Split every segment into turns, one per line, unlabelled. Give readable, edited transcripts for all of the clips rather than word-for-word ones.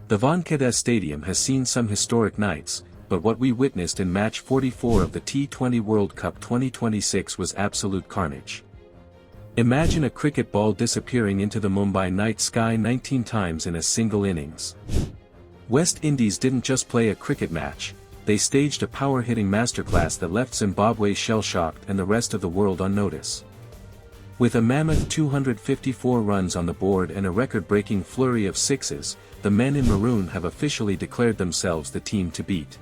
The Wankhede Stadium has seen some historic nights, but what we witnessed in match 44 of the T20 World Cup 2026 was absolute carnage. Imagine a cricket ball disappearing into the Mumbai night sky 19 times in a single innings. West Indies didn't just play a cricket match, they staged a power-hitting masterclass that left Zimbabwe shell-shocked and the rest of the world on notice. With a mammoth 254 runs on the board and a record-breaking flurry of sixes, the men in maroon have officially declared themselves the team to beat.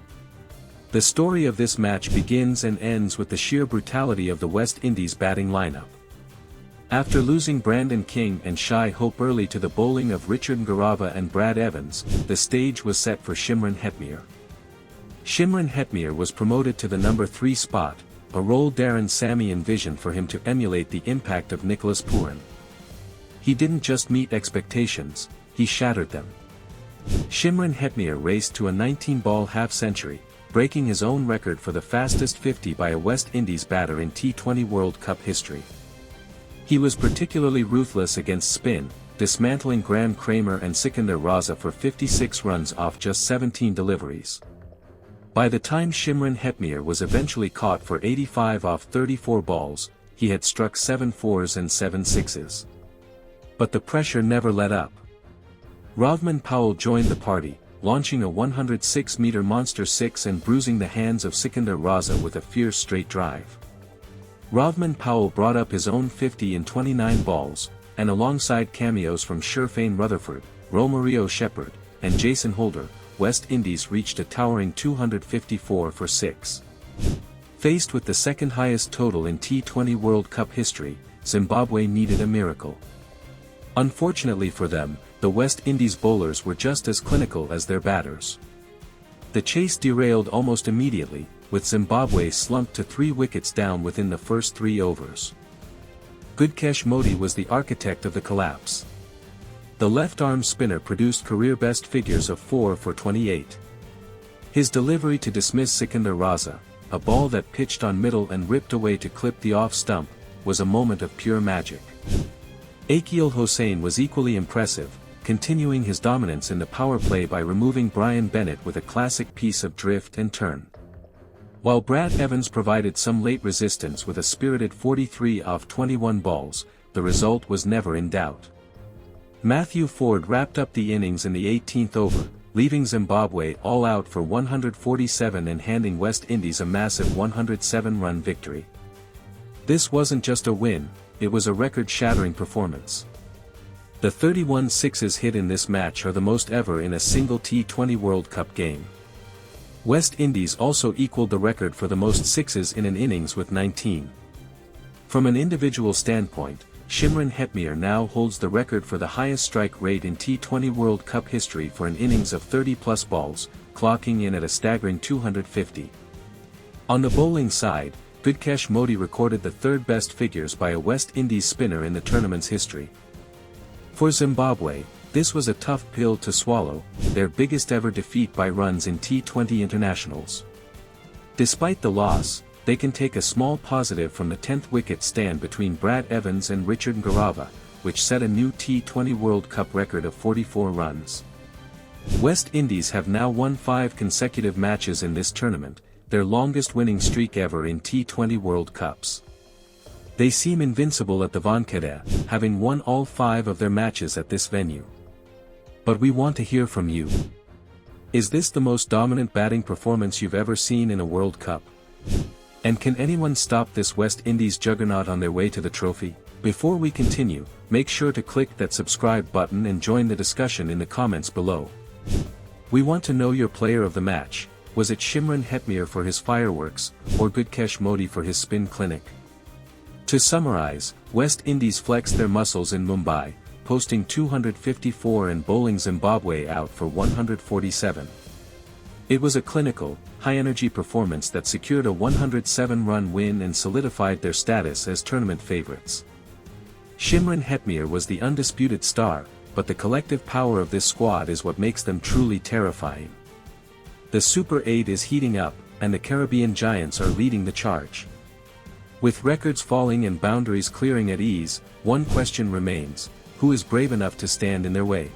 The story of this match begins and ends with the sheer brutality of the West Indies batting lineup. After losing Brandon King and Shai Hope early to the bowling of Richard Ngorava and Brad Evans, the stage was set for Shimron Hetmyer. Shimron Hetmyer was promoted to the number 3 spot, a role Darren Sammy envisioned for him to emulate the impact of Nicholas Pooran. He didn't just meet expectations, he shattered them. Shimron Hetmyer raced to a 19-ball half-century, breaking his own record for the fastest 50 by a West Indies batter in T20 World Cup history. He was particularly ruthless against spin, dismantling Graham Kramer and Sikandar Raza for 56 runs off just 17 deliveries. By the time Shimron Hetmyer was eventually caught for 85 off 34 balls, he had struck 7 fours and 7 sixes. But the pressure never let up. Rovman Powell joined the party, launching a 106-meter monster six and bruising the hands of Sikandar Raza with a fierce straight drive. Rovman Powell brought up his own 50 in 29 balls, and alongside cameos from Sherfane Rutherford, Romario Shepherd, and Jason Holder, West Indies reached a towering 254 for 6. Faced with the second highest total in T20 World Cup history, Zimbabwe needed a miracle. Unfortunately for them, the West Indies bowlers were just as clinical as their batters. The chase derailed almost immediately, with Zimbabwe slumped to 3 wickets down within the first 3 overs. Gudakesh Motie was the architect of the collapse. The left-arm spinner produced career-best figures of 4 for 28. His delivery to dismiss Sikandar Raza, a ball that pitched on middle and ripped away to clip the off stump, was a moment of pure magic. Akeal Hosein was equally impressive, continuing his dominance in the power play by removing Brian Bennett with a classic piece of drift and turn. While Brad Evans provided some late resistance with a spirited 43 off 21 balls, the result was never in doubt. Matthew Forde wrapped up the innings in the 18th over, leaving Zimbabwe all out for 147 and handing West Indies a massive 107-run victory. This wasn't just a win, it was a record-shattering performance. The 31 sixes hit in this match are the most ever in a single T20 World Cup game. West Indies also equaled the record for the most sixes in an innings with 19. From an individual standpoint, Shimron Hetmyer now holds the record for the highest strike rate in T20 World Cup history for an innings of 30-plus balls, clocking in at a staggering 250. On the bowling side, Gudakesh Motie recorded the third-best figures by a West Indies spinner in the tournament's history. For Zimbabwe, this was a tough pill to swallow, their biggest ever defeat by runs in T20 internationals. Despite the loss, they can take a small positive from the 10th wicket stand between Brad Evans and Richard Ngorava, which set a new T20 World Cup record of 44 runs. West Indies have now won 5 consecutive matches in this tournament, their longest winning streak ever in T20 World Cups. They seem invincible at the Wankhede, having won all 5 of their matches at this venue. But we want to hear from you. Is this the most dominant batting performance you've ever seen in a World Cup? And can anyone stop this West Indies juggernaut on their way to the trophy? Before we continue, make sure to click that subscribe button and join the discussion in the comments below. We want to know your player of the match. Was it Shimron Hetmyer for his fireworks, or Gudakesh Motie for his spin clinic? To summarize, West Indies flexed their muscles in Mumbai, posting 254 and bowling Zimbabwe out for 147. It was a clinical, high-energy performance that secured a 107-run win and solidified their status as tournament favorites. Shimron Hetmyer was the undisputed star, but the collective power of this squad is what makes them truly terrifying. The Super 8 is heating up, and the Caribbean Giants are leading the charge. With records falling and boundaries clearing at ease, one question remains: who is brave enough to stand in their way?